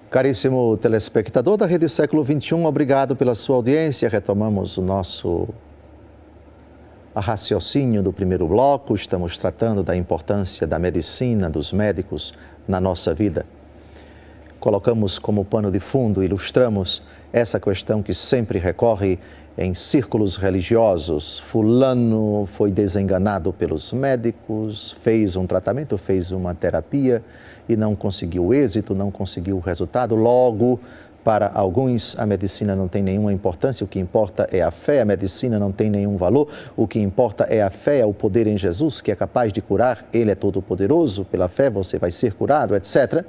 Caríssimo telespectador da Rede Século XXI, obrigado pela sua audiência. Retomamos o nosso raciocínio do primeiro bloco. Estamos tratando da importância da medicina, dos médicos na nossa vida. Colocamos como pano de fundo, ilustramos essa questão que sempre recorre em círculos religiosos. Fulano foi desenganado pelos médicos, fez um tratamento, fez uma terapia e não conseguiu êxito, não conseguiu resultado. Logo, para alguns, a medicina não tem nenhuma importância, o que importa é a fé, a medicina não tem nenhum valor, o que importa é a fé, é o poder em Jesus, que é capaz de curar, Ele é todo-poderoso, pela fé você vai ser curado, etc.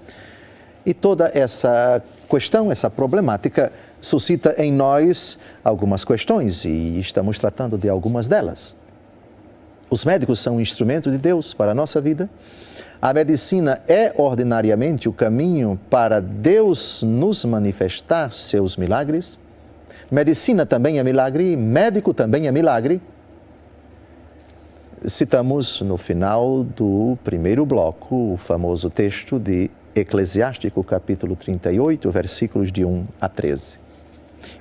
E toda essa questão, essa problemática, suscita em nós algumas questões e estamos tratando de algumas delas. Os médicos são um instrumento de Deus para a nossa vida. A medicina é ordinariamente o caminho para Deus nos manifestar seus milagres. Medicina também é milagre, médico também é milagre. Citamos no final do primeiro bloco o famoso texto de Eclesiástico, capítulo 38, versículos de 1 a 13.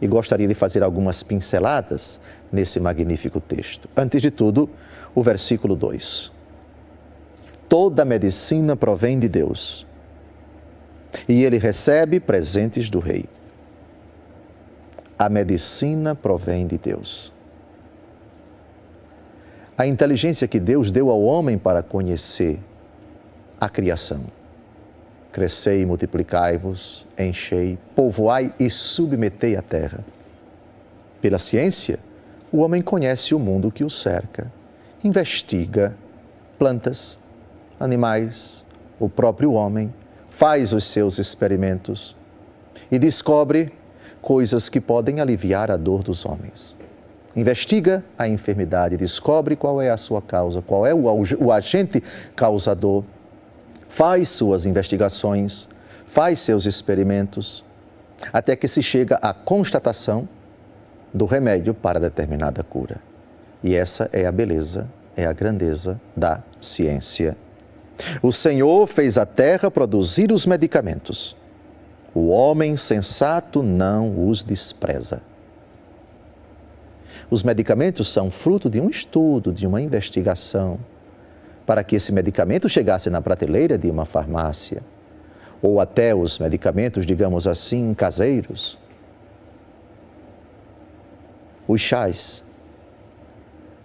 E gostaria de fazer algumas pinceladas nesse magnífico texto. Antes de tudo, o versículo 2. Toda medicina provém de Deus, e Ele recebe presentes do Rei. A medicina provém de Deus. A inteligência que Deus deu ao homem para conhecer a criação. Crescei e multiplicai-vos, enchei, povoai e submetei a terra. Pela ciência, o homem conhece o mundo que o cerca, investiga plantas, animais, o próprio homem, faz os seus experimentos e descobre coisas que podem aliviar a dor dos homens. Investiga a enfermidade, descobre qual é a sua causa, qual é o agente causador, faz suas investigações, faz seus experimentos, até que se chega à constatação do remédio para determinada cura. E essa é a beleza, é a grandeza da ciência. O Senhor fez a terra produzir os medicamentos. O homem sensato não os despreza. Os medicamentos são fruto de um estudo, de uma investigação, para que esse medicamento chegasse na prateleira de uma farmácia, ou até os medicamentos, digamos assim, caseiros. Os chás,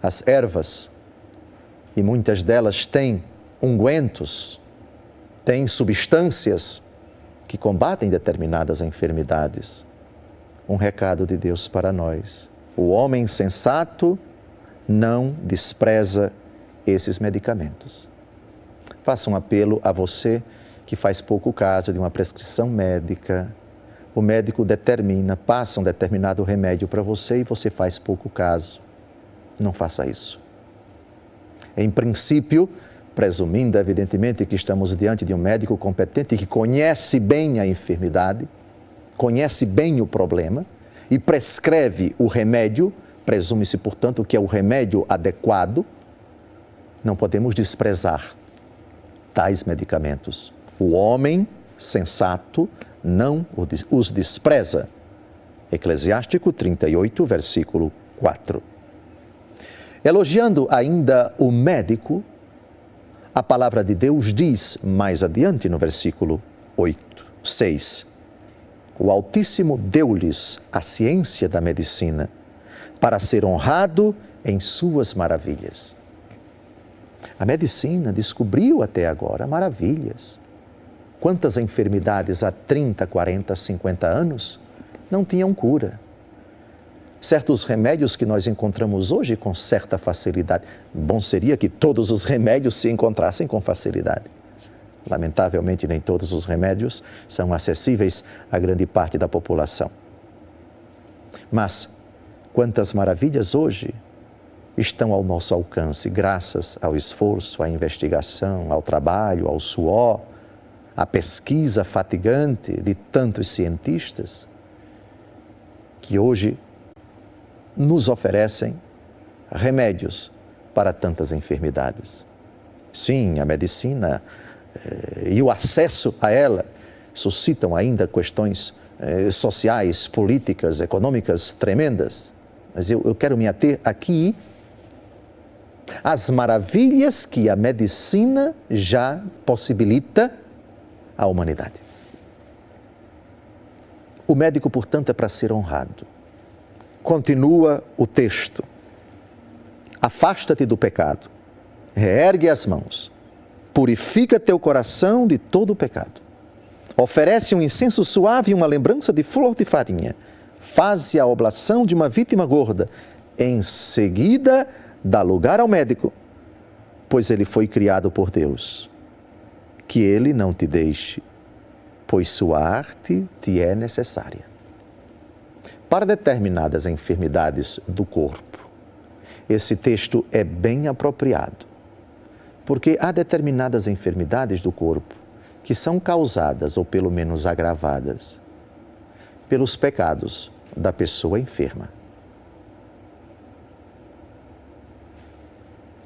as ervas, e muitas delas têm ungüentos, têm substâncias que combatem determinadas enfermidades. Um recado de Deus para nós. O homem sensato não despreza esses medicamentos. Faço um apelo a você que faz pouco caso de uma prescrição médica. O médico determina, passa um determinado remédio para você e você faz pouco caso. Não faça isso. Em princípio, presumindo evidentemente que estamos diante de um médico competente que conhece bem a enfermidade, conhece bem o problema e prescreve o remédio, presume-se, portanto, que é o remédio adequado, não podemos desprezar tais medicamentos. O homem sensato não os despreza. Eclesiástico 38, versículo 4. Elogiando ainda o médico, a palavra de Deus diz mais adiante no versículo 6. O Altíssimo deu-lhes a ciência da medicina para ser honrado em suas maravilhas. A medicina descobriu até agora maravilhas. Quantas enfermidades há 30, 40, 50 anos não tinham cura? Certos remédios que nós encontramos hoje com certa facilidade. Bom seria que todos os remédios se encontrassem com facilidade. Lamentavelmente, nem todos os remédios são acessíveis à grande parte da população. Mas quantas maravilhas hoje estão ao nosso alcance, graças ao esforço, à investigação, ao trabalho, ao suor, à pesquisa fatigante de tantos cientistas que hoje nos oferecem remédios para tantas enfermidades. Sim, a medicina e o acesso a ela suscitam ainda questões sociais, políticas, econômicas tremendas. Mas eu quero me ater aqui às maravilhas que a medicina já possibilita à humanidade. O médico, portanto, é para ser honrado. Continua o texto. Afasta-te do pecado, reergue as mãos, purifica teu coração de todo o pecado. Oferece um incenso suave e uma lembrança de flor de farinha. Faze a oblação de uma vítima gorda. Em seguida, dá lugar ao médico, pois ele foi criado por Deus. Que ele não te deixe, pois sua arte te é necessária. Para determinadas enfermidades do corpo, esse texto é bem apropriado, porque há determinadas enfermidades do corpo que são causadas, ou pelo menos agravadas, pelos pecados da pessoa enferma.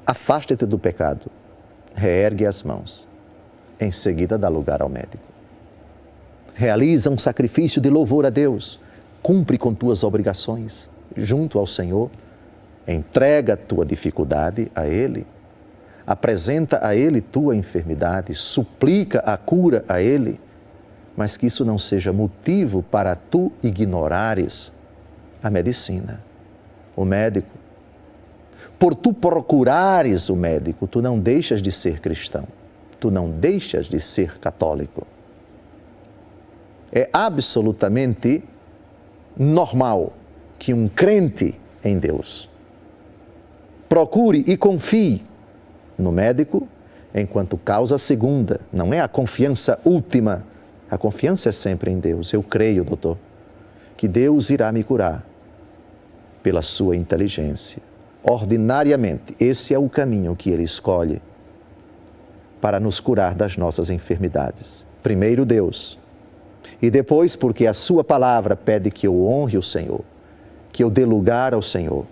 Afasta-te do pecado, reergue as mãos, em seguida dá lugar ao médico. Realiza um sacrifício de louvor a Deus, cumpre com tuas obrigações junto ao Senhor, entrega a tua dificuldade a Ele, apresenta a Ele tua enfermidade, suplica a cura a Ele, mas que isso não seja motivo para tu ignorares a medicina, o médico. Por tu procurares o médico, tu não deixas de ser cristão, tu não deixas de ser católico. É absolutamente normal que um crente em Deus procure e confie no médico enquanto causa segunda, não é a confiança última. A confiança é sempre em Deus. Eu creio, doutor, que Deus irá me curar pela sua inteligência. Ordinariamente, esse é o caminho que Ele escolhe para nos curar das nossas enfermidades. Primeiro Deus, e depois porque a sua palavra pede que eu honre o Senhor, que eu dê lugar ao Senhor.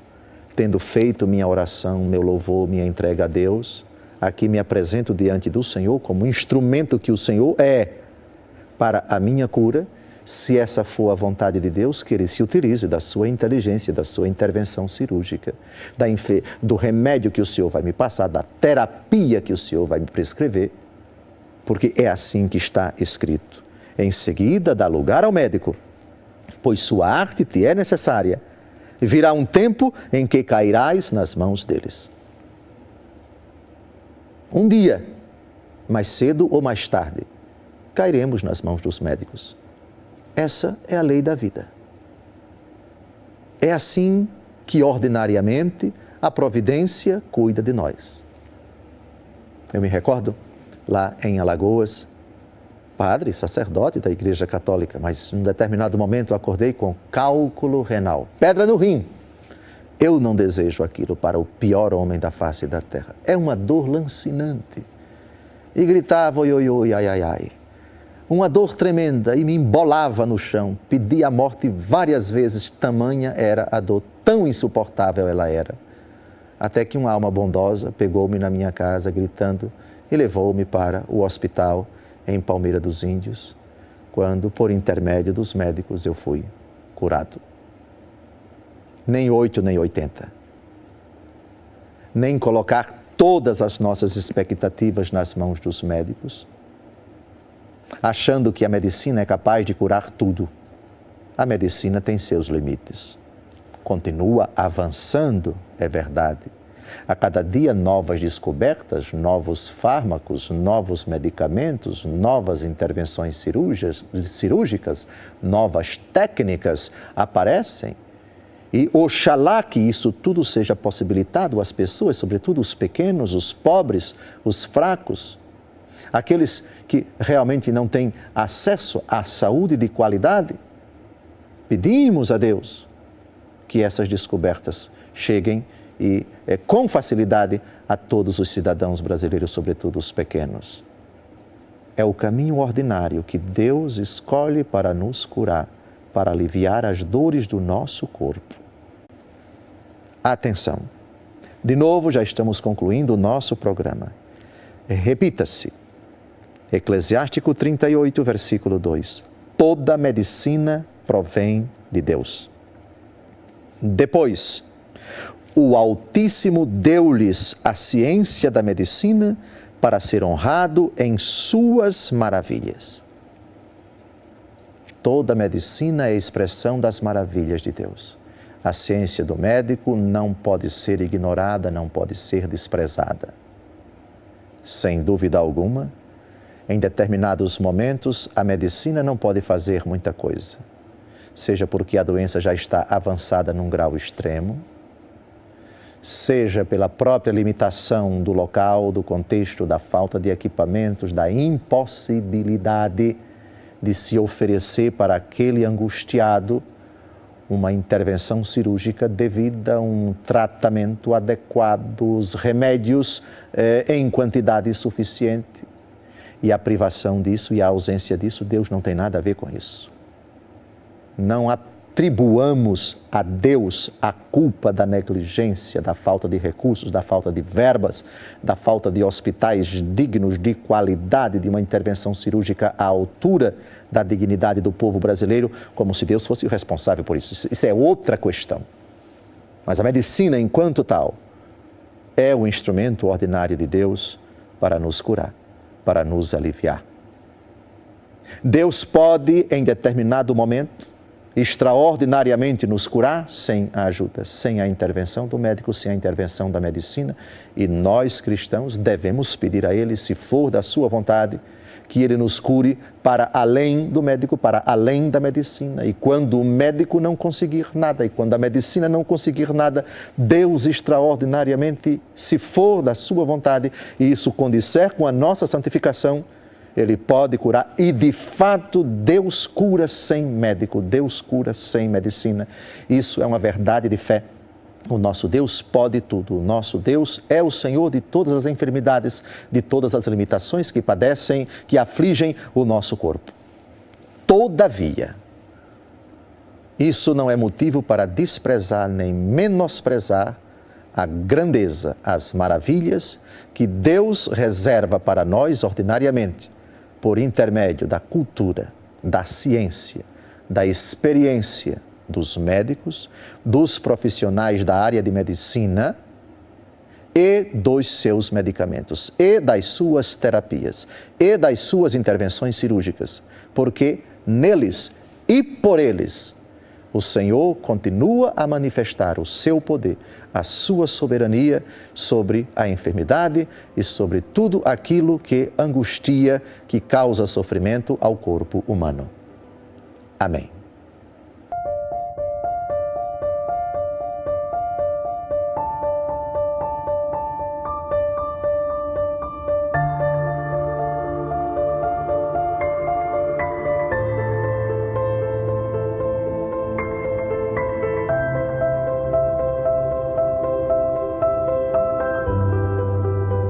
Tendo feito minha oração, meu louvor, minha entrega a Deus, aqui me apresento diante do Senhor como instrumento que o Senhor é para a minha cura, se essa for a vontade de Deus, que Ele se utilize da sua inteligência, da sua intervenção cirúrgica, do remédio que o Senhor vai me passar, da terapia que o Senhor vai me prescrever, porque é assim que está escrito. Em seguida, dá lugar ao médico, pois sua arte te é necessária. Virá um tempo em que cairás nas mãos deles. Um dia, mais cedo ou mais tarde, cairemos nas mãos dos médicos. Essa é a lei da vida. É assim que, ordinariamente, a providência cuida de nós. Eu me recordo, lá em Alagoas, padre, sacerdote da Igreja Católica, mas em um determinado momento eu acordei com cálculo renal, pedra no rim. Eu não desejo aquilo para o pior homem da face da terra. É uma dor lancinante. E gritava, oi, oi, oi, ai, ai, ai. Uma dor tremenda e me embolava no chão. Pedi a morte várias vezes, tamanha era a dor, tão insuportável ela era. Até que uma alma bondosa pegou-me na minha casa, gritando, e levou-me para o hospital em Palmeira dos Índios, quando, por intermédio dos médicos, eu fui curado. Nem 8, nem 80. Nem colocar todas as nossas expectativas nas mãos dos médicos, achando que a medicina é capaz de curar tudo. A medicina tem seus limites. Continua avançando, é verdade. A cada dia, novas descobertas, novos fármacos, novos medicamentos, novas intervenções cirúrgicas, novas técnicas aparecem. E oxalá que isso tudo seja possibilitado às pessoas, sobretudo os pequenos, os pobres, os fracos, aqueles que realmente não têm acesso à saúde de qualidade. Pedimos a Deus que essas descobertas cheguem e com facilidade a todos os cidadãos brasileiros, sobretudo os pequenos. É o caminho ordinário que Deus escolhe para nos curar, para aliviar as dores do nosso corpo. Atenção! De novo, já estamos concluindo o nosso programa. Repita-se. Eclesiástico 38, versículo 2. Toda medicina provém de Deus. Depois, o Altíssimo deu-lhes a ciência da medicina para ser honrado em suas maravilhas. Toda medicina é a expressão das maravilhas de Deus. A ciência do médico não pode ser ignorada, não pode ser desprezada. Sem dúvida alguma, em determinados momentos, a medicina não pode fazer muita coisa. Seja porque a doença já está avançada num grau extremo, seja pela própria limitação do local, do contexto, da falta de equipamentos, da impossibilidade de se oferecer para aquele angustiado uma intervenção cirúrgica devida a um tratamento adequado, os remédios em quantidade suficiente. E a privação disso e a ausência disso, Deus não tem nada a ver com isso. Não atribuamos a Deus a culpa da negligência, da falta de recursos, da falta de verbas, da falta de hospitais dignos de qualidade, de uma intervenção cirúrgica à altura da dignidade do povo brasileiro, como se Deus fosse o responsável por isso. Isso é outra questão. Mas a medicina, enquanto tal, é o instrumento ordinário de Deus para nos curar, para nos aliviar. Deus pode, em determinado momento, extraordinariamente nos curar sem a ajuda, sem a intervenção do médico, sem a intervenção da medicina. E nós, cristãos, devemos pedir a Ele, se for da sua vontade, que Ele nos cure para além do médico, para além da medicina. E quando o médico não conseguir nada, e quando a medicina não conseguir nada, Deus extraordinariamente, se for da sua vontade, e isso condisser com a nossa santificação, Ele pode curar. E de fato, Deus cura sem médico, Deus cura sem medicina. Isso é uma verdade de fé. O nosso Deus pode tudo. O nosso Deus é o Senhor de todas as enfermidades, de todas as limitações que padecem, que afligem o nosso corpo. Todavia, isso não é motivo para desprezar nem menosprezar a grandeza, as maravilhas que Deus reserva para nós ordinariamente, por intermédio da cultura, da ciência, da experiência dos médicos, dos profissionais da área de medicina e dos seus medicamentos, e das suas terapias, e das suas intervenções cirúrgicas, porque neles e por eles o Senhor continua a manifestar o seu poder, a sua soberania sobre a enfermidade e sobre tudo aquilo que angustia, que causa sofrimento ao corpo humano. Amém.